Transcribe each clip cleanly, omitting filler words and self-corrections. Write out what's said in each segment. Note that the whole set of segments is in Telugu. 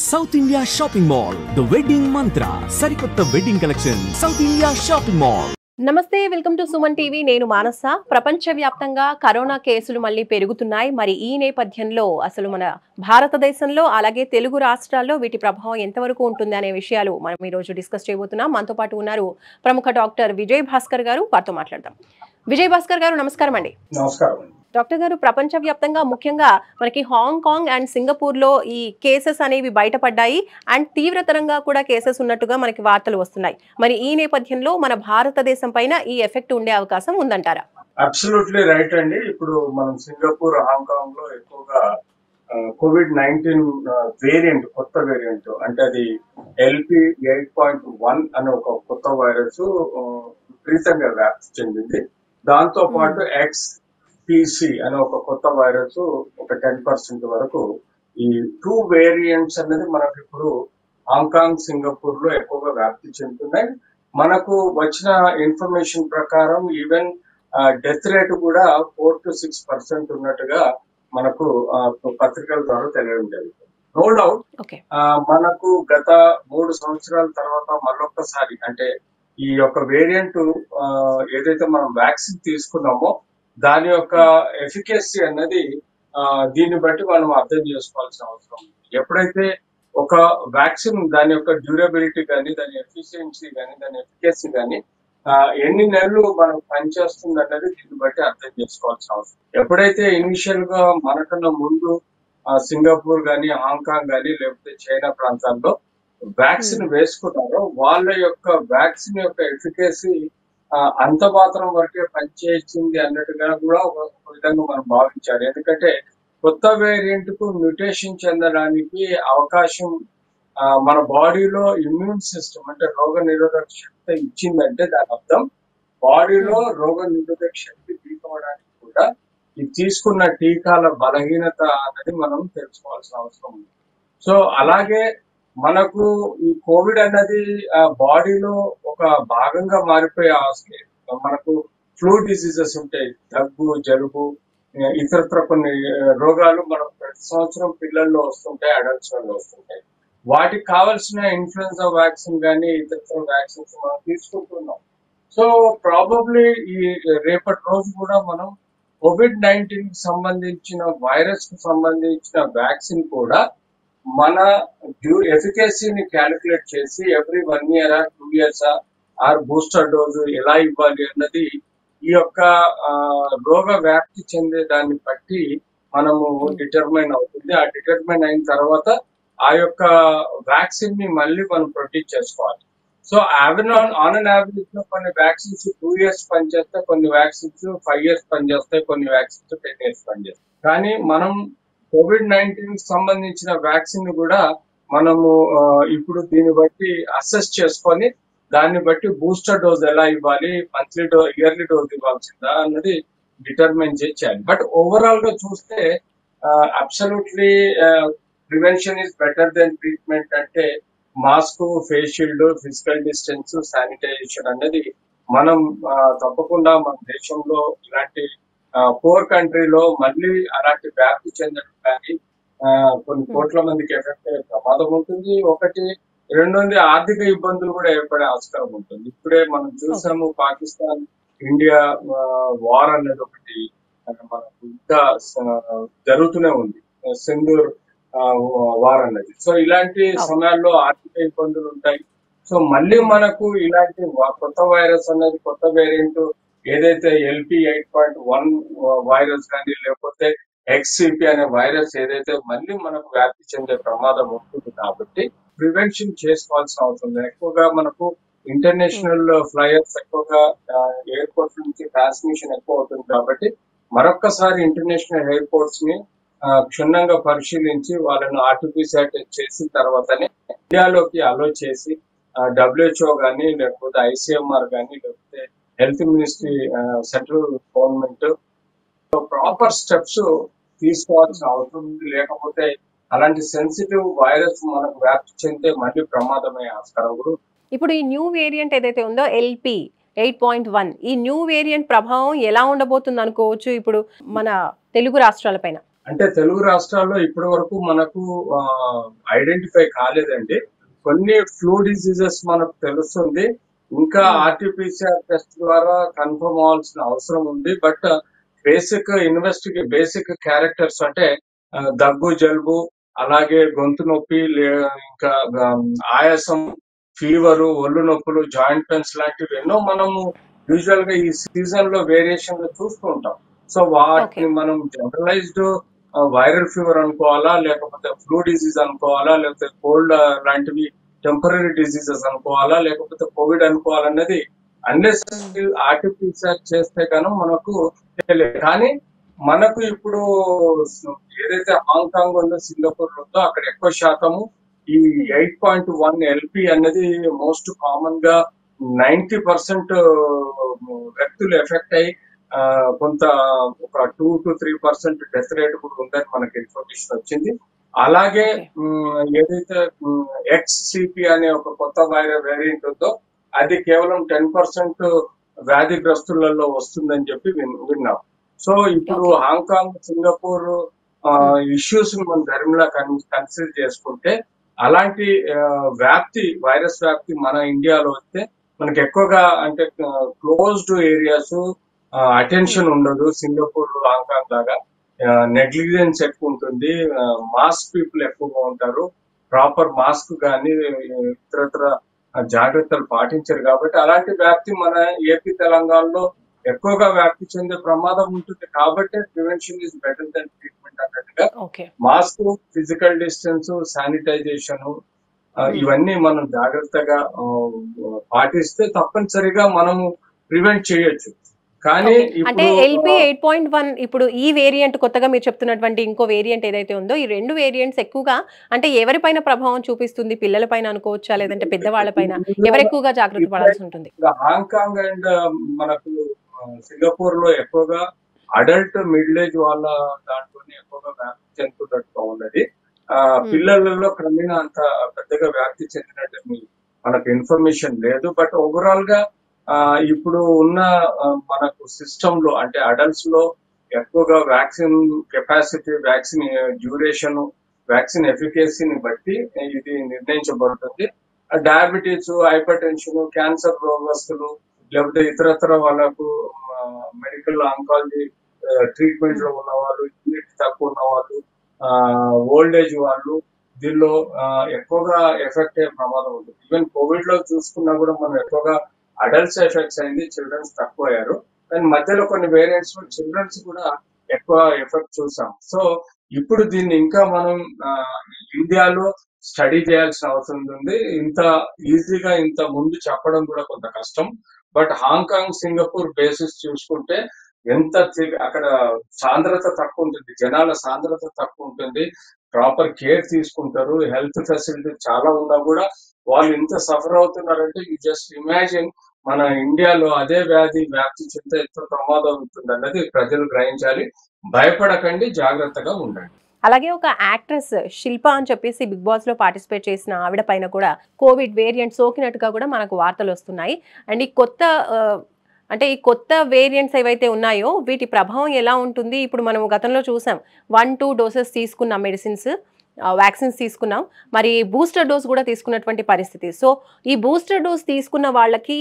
South India Shopping Mall, The Wedding Mantra, Sarikotta Wedding Collection, South India Shopping Mall. నమస్తే, వెల్కమ్ టు సుమన్ టీవీ. నేను మానస. ప్రపంచవ్యాప్తంగా కరోనా కేసులు మళ్ళీ పెరుగుతున్నాయి. మరి ఈ నేపథ్యంలో అసలు మన భారతదేశంలో అలాగే తెలుగు రాష్ట్రాల్లో వీటి ప్రభావం ఎంతవరకు ఉంటుంది అనే విషయాలు మనం ఈ రోజు డిస్కస్ చేయబోతున్నాం. మనతో పాటు ఉన్నారు ప్రముఖ డాక్టర్ విజయ్ భాస్కర్ గారు. వారితో మాట్లాడదాం. విజయ్ భాస్కర్ గారు, నమస్కారం అండి. నమస్కారం. డాక్టర్ గారు, ప్రపంచవ్యాప్తంగా ముఖ్యంగా మనకి హాంకాంగ్ అండ్ సింగపూర్ లో ఈ కేసెస్ అనేవి బయటపడ్డాయి అండ్ తీవ్రతరంగా కూడా కేసెస్ ఉన్నట్టుగా మనకి వార్తలు వస్తున్నాయి. మరి ఈ నేపథ్యంలో మన భారతదేశం పైన ఈ ఎఫెక్ట్ ఉండే అవకాశం ఉందంటారా? అబ్సల్యూట్లీ రైట్ అండి. ఇప్పుడు మనం సింగపూర్, హాంకాంగ్ లో ఎక్కువగా COVID-19 వేరియంట్, కొత్త వేరియంట్ అంటే అది LP8.1 అనే ఒక కొత్త వైరస్ విపరీతంగా వ్యాప్తి చెందింది. దాంతో పాటు XPC అనే ఒక కొత్త వైరస్ ఒక 10% వరకు, ఈ 2 వేరియంట్స్ అనేది మనకు ఇప్పుడు హాంకాంగ్, సింగపూర్ లో ఎక్కువగా వ్యాప్తి చెందుతున్నాయి. మనకు వచ్చిన ఇన్ఫర్మేషన్ ప్రకారం ఈవెన్ డెత్ రేట్ కూడా 4 to 6% ఉన్నట్టుగా మనకు పత్రికల ద్వారా తెలియడం జరుగుతుంది. నో డౌట్ మనకు గత 3 సంవత్సరాల తర్వాత మరొకసారి అంటే ఈ యొక్క వేరియంట్ ఏదైతే మనం వ్యాక్సిన్ తీసుకున్నామో దాని యొక్క ఎఫికసీ అన్నది దీన్ని బట్టి మనం అర్థం చేసుకోవాల్సిన అవసరం ఉంది. ఎప్పుడైతే ఒక వ్యాక్సిన్ దాని యొక్క డ్యూరబిలిటీ కానీ, దాని ఎఫిషియన్సీ కానీ, దాని ఎఫికసీ కానీ ఎన్ని నెలలు మనం పనిచేస్తుంది అన్నది దీన్ని బట్టి అర్థం చేసుకోవాల్సిన అవసరం. ఎప్పుడైతే ఇనిషియల్ గా మనకన్నా ముందు సింగపూర్ కానీ, హాంకాంగ్ కానీ, లేకపోతే చైనా ప్రాంతాల్లో వ్యాక్సిన్ వేసుకున్నారో వాళ్ళ యొక్క వ్యాక్సిన్ యొక్క ఎఫికసీ అంత మాత్రం వరకే పనిచేసింది అన్నట్టుగా కూడా ఒక విధంగా మనం భావించాలి. ఎందుకంటే కొత్త వేరియంట్ కు మ్యూటేషన్ చెందడానికి అవకాశం మన బాడీలో ఇమ్యూన్ సిస్టమ్ అంటే రోగ నిరోధక శక్తి ఇచ్చిందంటే దాని అర్థం బాడీలో రోగ నిరోధక శక్తి తీసుకోవడానికి కూడా ఈ తీసుకున్న టీకాల బలహీనత అనేది మనం తెలుసుకోవాల్సిన అవసరం ఉంది. సో అలాగే మనకు ఈ కోవిడ్ అన్నది బాడీలో ఒక భాగంగా మారిపోయే అవసరం. మనకు ఫ్లూ డిసీజెస్ ఉంటాయి, దగ్గు, జలుబు, ఇతరత్ర కొన్ని రోగాలు మనకు ప్రతి సంవత్సరం పిల్లల్లో వస్తుంటాయి, అడల్ట్స్ లో వస్తుంటాయి. వాటికి కావాల్సిన ఇన్ఫ్లుయెన్జా వ్యాక్సిన్ కానీ, ఇతర వ్యాక్సిన్స్ మనం తీసుకుంటున్నాం. సో ప్రాబబ్లీ ఈ రేపటి రోజు కూడా మనం COVID-19 కి సంబంధించిన వైరస్ కు సంబంధించిన వ్యాక్సిన్ కూడా మన ఎఫికసీని క్యాలిక్యులేట్ చేసి every 1 year 2 years or booster dose ఎలా ఇవ్వాలి అన్నది ఈ యొక్క రోగ వ్యాప్తి చెందే దాన్ని బట్టి మనము డిటర్మైన్ అవుతుంది. ఆ డిటర్మైన్ అయిన తర్వాత ఆ యొక్క వ్యాక్సిన్ ని మళ్ళీ మనం ప్రొటెక్ట్ చేసుకోవాలి. సో ఆన్ అన్ యావరేజ్ లో కొన్ని వ్యాక్సిన్స్ 2 years పనిచేస్తాయి, కొన్ని వ్యాక్సిన్స్ 5 years పనిచేస్తాయి, కొన్ని వ్యాక్సిన్స్ 10 years పనిచేస్తాయి. కానీ మనం COVID-19 సంబంధించిన వ్యాక్సిన్ కూడా మనము ఇప్పుడు దీన్ని బట్టి అసెస్ చేసుకొని దాన్ని బట్టి బూస్టర్ డోస్ ఎలా ఇవ్వాలి, మంత్లీ ఇయర్లీ డోస్ ఇవ్వాల్సిందా అన్నది డిటర్మైన్ చేయాలి. బట్ ఓవరాల్ గా చూస్తే absolutely prevention is better than treatment. అంటే mask, face shield, physical distance, sanitization అనేది మనం తప్పకుండా మన దేశంలో ఇలాంటి పోర్ కంట్రీలో మళ్ళీ అలాంటి వ్యాప్తి చెందడం కానీ కొన్ని కోట్ల మందికి ఎఫెక్ట్ అయ్యే ప్రమాదం ఉంటుంది. ఒకటి, రెండోది ఆర్థిక ఇబ్బందులు కూడా ఏర్పడే ఆస్కారం ఉంటుంది. ఇప్పుడే మనం చూసాము పాకిస్తాన్ ఇండియా వార్ అనేది ఒకటి మనకు ఇంకా జరుగుతూనే ఉంది, సింధూర్ వార్ అన్నది. సో ఇలాంటి సమయాల్లో ఆర్థిక ఇబ్బందులు ఉంటాయి. సో మళ్ళీ మనకు ఇలాంటి కొత్త వైరస్ అనేది, కొత్త వేరియంట్ ఏదైతే LP8.1 వైరస్ కానీ లేకపోతే XCP అనే వైరస్ ఏదైతే మళ్ళీ మనకు వ్యాప్తి చెందే ప్రమాదం ఉంటుంది. కాబట్టి ప్రివెన్షన్ చేసుకోవాల్సిన అవసరం ఉంది. ఎక్కువగా మనకు ఇంటర్నేషనల్ ఫ్లైయర్స్ ఎక్కువగా ఎయిర్పోర్ట్స్ నుంచి ట్రాన్స్మిషన్ ఎక్కువ అవుతుంది. కాబట్టి మరొక్కసారి ఇంటర్నేషనల్ ఎయిర్పోర్ట్స్ ని క్షుణ్ణంగా పరిశీలించి వాళ్ళను RT-PCR టెస్ట్ చేసిన తర్వాతనే ఇండియాలోకి అలో చేసి WHO కానీ లేకపోతే ICMR కానీ లేకపోతే health ministry, central government proper steps తీసుకోవాల్సిన అవసరం ఉంది. లేకపోతే అలాంటి సెన్సిటివ్ వైరస్ మనకు వ్యాప్తి చెందితే మళ్ళీ ప్రమాదమయ్యే ఆస్కారం కూడా. ఇప్పుడు ఈ న్యూ వేరియంట్ ఏదైతే ఉందో LP8.1, ఈ న్యూ వేరియంట్ ప్రభావం ఎలా ఉండబోతుంది అనుకోవచ్చు ఇప్పుడు మన తెలుగు రాష్ట్రాల పైన? అంటే తెలుగు రాష్ట్రాల్లో ఇప్పటి వరకు మనకు ఐడెంటిఫై కాలేదండి. కొన్ని ఫ్లూ డిసీజెస్ మనకు తెలుస్తుంది. ఇంకా ఆర్టీపీసీఆర్ టెస్ట్ ద్వారా కన్ఫర్మ్ అవ్వాల్సిన అవసరం ఉంది. బట్ బేసిక్ క్యారెక్టర్స్ అంటే దగ్గు, జలుబు, అలాగే గొంతు నొప్పి, ఇంకా ఆయాసం, ఫీవరు, ఒళ్ళు నొప్పులు, జాయింట్ పెయిన్స్ లాంటివి ఎన్నో మనము యూజువల్ గా ఈ సీజన్ లో వేరియేషన్ లో చూస్తూ ఉంటాం. So okay. వాటిని మనం జనరలైజ్డ్ వైరల్ ఫీవర్ అనుకోవాలా, లేకపోతే ఫ్లూ డిసీజ్ అనుకోవాలా, లేకపోతే కోల్డ్ లాంటివి టెంపరీ డిసీజెస్ అనుకోవాలా, లేకపోతే కోవిడ్ అనుకోవాలన్నది అన్లెస్ ఆర్టిఫిషియల్ చేస్తే కనుక మనకు తెలియదు. కానీ మనకు ఇప్పుడు ఏదైతే హాంకాంగ్ ఉందో, సింగపూర్ ఉందో అక్కడ ఎక్కువ శాతము ఈ 8.1 ఎల్పి అనేది మోస్ట్ కామన్ గా 90% వ్యక్తులు ఎఫెక్ట్ అయ్యి కొంత ఒక 2 to 3% డెత్ రేట్ కూడా ఉందని మనకి ఇన్ఫర్మేషన్ వచ్చింది. అలాగే ఓకే. ఏదైతే ఎక్స్సిపి అనే ఒక కొత్త వేరియంట్ ఉందో అది కేవలం 10% వ్యాధిగ్రస్తులలో వస్తుందని చెప్పి విన్నాం. సో ఇప్పుడు ఓకే. హాంకాంగ్, సింగపూర్ ఇష్యూస్ మనం ధర్మిలా కన్సిడర్ చేసుకుంటే అలాంటి వైరస్ వ్యాప్తి మన ఇండియాలో వస్తే మనకి ఎక్కువగా అంటే క్లోజ్డ్ ఏరియాస్ అటెన్షన్ ఉండదు. సింగపూర్, హాంకాంగ్ లాగా నెగ్లిజెన్స్ ఎక్కువ ఉంటుంది. మాస్క్ పీపుల్ ఎక్కువగా ఉంటారు. ప్రాపర్ మాస్క్ కానీ ఇతరత్ర జాగ్రత్తలు పాటించరు కాబట్టి అలాంటి వ్యాప్తి మన ఏపీ, తెలంగాణలో ఎక్కువగా వ్యాప్తి చెందే ప్రమాదం ఉంటుంది. కాబట్టి prevention is better than treatment అన్నట్టుగా okay. Mask, physical distance, sanitization ఇవన్నీ మనం జాగ్రత్తగా పాటిస్తే తప్పనిసరిగా మనము ప్రివెంట్ చేయొచ్చు. కానీ ఓకే. అంటే ఇప్పుడు ఎల్‌పి 8.1 ఇప్పుడు ఈ వేరియంట్ కొత్తగా మీరు చెప్తున్నటువంటి ఇంకో వేరియంట్ ఏదైతే ఉందో, ఈ 2 వేరియంట్స్ ఎక్కువగా అంటే ఎవరిపైన ప్రభావం చూపిస్తుంది? పిల్లల పైన అనుకోవచ్చా? లేదంటే పెద్దవాళ్ళ పైన? ఎవరెక్కువగా జాగ్రత్త పడాల్సి ఉంటుంది? హాంకాంగ్ అండ్ మనకు సింగపూర్ లో ఎక్కువగా అడల్ట్, మిడిల్ ఏజ్ వాళ్ళ దాంట్లోనే ఎక్కువగా వ్యాప్తి చెందుతున్నట్టుగా ఉన్నది. పిల్లలలో క్రమేణా అంత పెద్దగా వ్యాప్తి చెందినట్టు మనకు ఇన్ఫర్మేషన్ లేదు. బట్ ఓవరాల్ గా ఇప్పుడు ఉన్న మనకు సిస్టమ్ లో అంటే అడల్ట్స్ లో ఎక్కువగా vaccine capacity, vaccine duration, vaccine ఎఫికేసీని బట్టి ఇది నిర్ణయించబడుతుంది. డయాబెటీస్, హైపర్ టెన్షన్, క్యాన్సర్ రోగస్తులు, లేకపోతే ఇతరత్ర వాళ్ళకు మెడికల్ ఆంకాలజీ ట్రీట్మెంట్ లో ఉన్న వాళ్ళు, ఇమ్యూనిటీ తక్కువ ఉన్న వాళ్ళు, ఓల్డ్ ఏజ్ వాళ్ళు దీనిలో ఎక్కువగా ఎఫెక్ట్ అయ్యే ప్రమాదం ఉంది. ఈవెన్ కోవిడ్ లో చూసుకున్నా కూడా మనం ఎక్కువగా అడల్ట్స్ ఎఫెక్ట్స్ అయింది, చిల్డ్రన్స్ తక్కువ అయ్యారు. కానీ మధ్యలో కొన్ని వేరియంట్స్ లో చిల్డ్రన్స్ కూడా ఎక్కువ ఎఫెక్ట్ చూసాం. సో ఇప్పుడు దీన్ని ఇంకా మనం ఇండియాలో స్టడీ చేయాల్సిన అవసరం ఉంది. ఇంత ఈజీగా ఇంత ముందు చెప్పడం కూడా కొంత కష్టం. బట్ హాంకాంగ్, సింగపూర్ బేసిస్ చూసుకుంటే అక్కడ సాంద్రత తక్కువ ఉంటుంది, జనాల సాంద్రత తక్కువ ఉంటుంది, ప్రాపర్ కేర్ తీసుకుంటారు, హెల్త్ ఫెసిలిటీ చాలా ఉన్నా కూడా వాళ్ళు ఇంత సఫర్ అవుతున్నారంటే యూ జస్ట్ ఇమాజిన్ మన ఇండియాలో అదే వ్యాప్తి చెందితే ఎంత ప్రమాదం ఉంటుంది అన్నది ప్రజలు గ్రహించాలి. భయపడకండి, జాగ్రత్తగా ఉండండి. అలాగే ఒక యాక్ట్రెస్ శిల్ప అని చెప్పేసి బిగ్ బాస్ లో పార్టిసిపేట్ చేసిన ఆవిడ పైన కూడా కోవిడ్ వేరియంట్ సోకినట్టుగా కూడా మనకు వార్తలు వస్తున్నాయి. అండ్ ఈ కొత్త వేరియంట్స్ ఏవైతే ఉన్నాయో వీటి ప్రభావం ఎలా ఉంటుంది? ఇప్పుడు మనం గతంలో చూసాం 1-2 డోసెస్ తీసుకున్న మెడిసిన్స్, వ్యాక్సిన్స్ తీసుకున్నాం, మరి బూస్టర్ డోస్ కూడా తీసుకున్నటువంటి పరిస్థితి. సో ఈ బూస్టర్ డోస్ తీసుకున్న వాళ్ళకి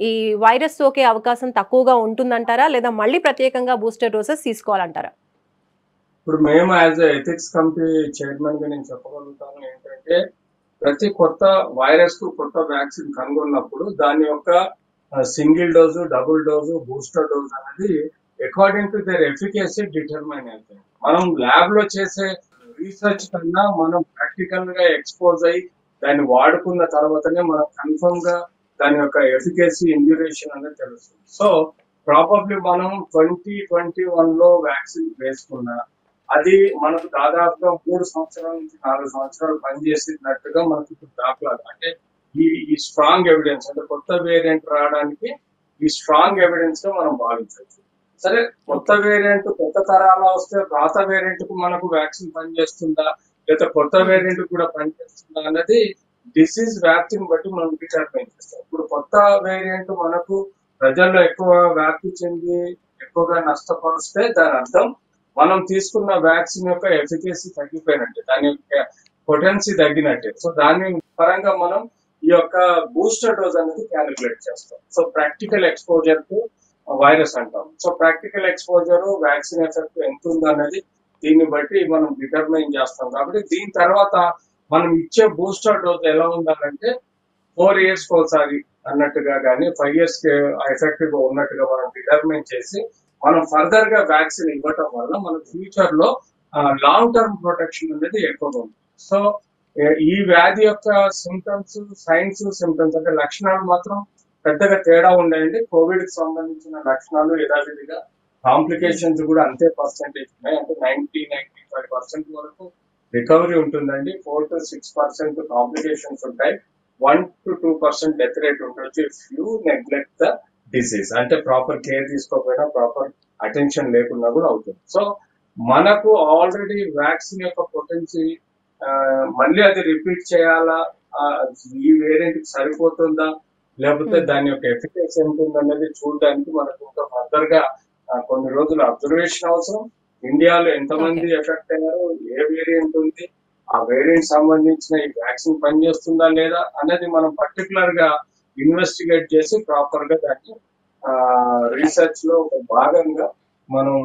ఈ వైరస్ సోకే అవకాశం తక్కువగా ఉంటుందంటారా, లేదా మళ్ళీ ప్రత్యేకంగా బూస్టర్ డోసెస్ తీసుకోవాలంటారా? ఇప్పుడు మేము యాజ్ ఎథిక్స్ కమిటీ చైర్మన్ గా నేను చెప్పగలుగుతాను ఏంటంటే ప్రతి కొత్త వైరస్ కు కొత్త వ్యాక్సిన్ కనుగొన్నప్పుడు దాని యొక్క single dose, double dose, booster dose అనేది according to their efficacy determine అవుతాయి. మనం ల్యాబ్ లో చేసే రీసెర్చ్ కన్నా మనం ప్రాక్టికల్ గా ఎక్స్పోజ్ అయ్యి దాన్ని వాడుకున్న తర్వాతనే మనం కన్ఫర్మ్ గా దాని యొక్క ఎఫికసీ, ఇండ్యూరేషన్ అనేది తెలుస్తుంది. సో ప్రాబబ్లీ మనం 2021 లో వ్యాక్సిన్ వేసుకున్నా అది మనకు దాదాపుగా 3 సంవత్సరాల నుంచి 4 సంవత్సరాలు పనిచేసినట్టుగా మనకు ఇప్పుడు దాఖలాలు. అంటే ఈ స్ట్రాంగ్ ఎవిడెన్స్ అంటే కొత్త వేరియంట్ రావడానికి ఈ స్ట్రాంగ్ ఎవిడెన్స్ గా మనం భావించవచ్చు. సరే, కొత్త వేరియంట్ కొత్త తరాల వస్తే పాత వేరియంట్ కు మనకు వ్యాక్సిన్ పనిచేస్తుందా, లేదా కొత్త వేరియంట్ కూడా పనిచేస్తుందా అన్నది డిసీజ్ వ్యాప్తిని బట్టి మనం డిటర్మైన్ చేస్తాం. ఇప్పుడు కొత్త వేరియంట్ మనకు ప్రజల్లో ఎక్కువ వ్యాప్తి చెంది ఎక్కువగా నష్టపరిస్తే దాని అర్థం మనం తీసుకున్న వ్యాక్సిన్ యొక్క ఎఫికసీ తగ్గిపోయినట్టే, దాని యొక్క పొటెన్సీ తగ్గినట్టే. సో దాని పరంగా మనం ఈ యొక్క బూస్టర్ డోస్ అనేది క్యాలిక్యులేట్ చేస్తాం. సో ప్రాక్టికల్ ఎక్స్పోజర్ కు వైరస్ అంటాం. So practical exposure vaccine effect ఎంత ఉంది అనేది దీన్ని బట్టి మనం డిటర్మైన్ చేస్తాం. కాబట్టి దీని తర్వాత మనం ఇచ్చే బూస్టర్ డోస్ ఎలా ఉండాలంటే 4 years ఒకసారి అన్నట్టుగా కానీ 5 years ఎఫెక్టివ్ గా ఉన్నట్టుగా మనం డిటర్మైన్ చేసి మనం ఫర్దర్ గా వ్యాక్సిన్ ఇవ్వటం వల్ల మన ఫ్యూచర్ లో లాంగ్ టర్మ్ ప్రొటెక్షన్ అనేది ఎక్కువగా ఉంది. సో ఈ వ్యాధి యొక్క సిమ్టమ్స్, సైన్స్, సిమ్టమ్స్ అంటే లక్షణాలు మాత్రం పెద్దగా తేడా ఉన్నాయండి. కోవిడ్ కి సంబంధించిన లక్షణాలు యథావిధిగా, కాంప్లికేషన్స్ కూడా అంతే పర్సెంటేజ్ ఉన్నాయి. అంటే 90-95% వరకు రికవరీ ఉంటుందండి. 4 to 6% కాంప్లికేషన్స్ ఉంటాయి. 1 to 2% డెత్ రేట్ ఉండొచ్చు if you neglect the disease. అంటే ప్రాపర్ కేర్ తీసుకోకపోయినా, ప్రాపర్ అటెన్షన్ లేకుండా కూడా అవుతుంది. సో మనకు ఆల్రెడీ వ్యాక్సిన్ యొక్క పొటెన్సీ మళ్ళీ అది రిపీట్ చేయాలా, ఈ వేరియంట్ కి సరిపోతుందా, లేకపోతే దాని యొక్క ఎఫికసీ ఎంత ఉందనేది చూడడానికి మనకు ఇంకా ఫర్దర్ గా కొన్ని రోజులు అబ్జర్వేషన్ అవసరం. ఇండియాలో ఎంతమంది ఎఫెక్ట్ అయ్యారు, ఏ వేరియంట్ ఉంది, ఆ వేరియంట్ సంబంధించిన ఈ వ్యాక్సిన్ పనిచేస్తుందా లేదా అనేది మనం పర్టికులర్ గా ఇన్వెస్టిగేట్ చేసి ప్రాపర్ గా దాన్ని రీసెర్చ్ లో ఒక భాగంగా మనం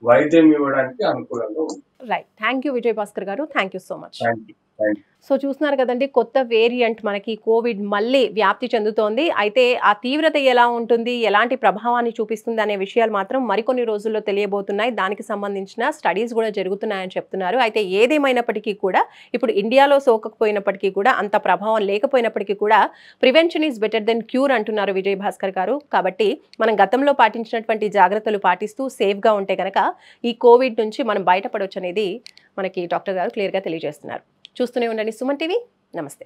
వైద్యం ఇవ్వడానికి అనుకూలంగా ఉంది. Right. Thank you Vijay Bhaskar గారు. Thank you so much. Thank you. So చూస్తున్నారు కదండి, కొత్త వేరియంట్ మనకి కోవిడ్ మళ్ళీ వ్యాప్తి చెందుతోంది. అయితే ఆ తీవ్రత ఎలా ఉంటుంది, ఎలాంటి ప్రభావాన్ని చూపిస్తుంది అనే విషయాలు మాత్రం మరికొన్ని రోజుల్లో తెలియబోతున్నాయి. దానికి సంబంధించిన స్టడీస్ కూడా జరుగుతున్నాయని చెప్తున్నారు. అయితే ఏదేమైనప్పటికీ కూడా ఇప్పుడు ఇండియాలో సోకకపోయినప్పటికీ కూడా, అంత ప్రభావం లేకపోయినప్పటికీ కూడా prevention is better than cure అంటున్నారు విజయ్ భాస్కర్ గారు. కాబట్టి మనం గతంలో పాటించినటువంటి జాగ్రత్తలు పాటిస్తూ సేఫ్గా ఉంటే కనుక ఈ కోవిడ్ నుంచి మనం బయటపడవచ్చు అనేది మనకి డాక్టర్ గారు క్లియర్గా తెలియజేస్తున్నారు. చూస్తూనే ఉండండి సుమన్ టీవీ. నమస్తే.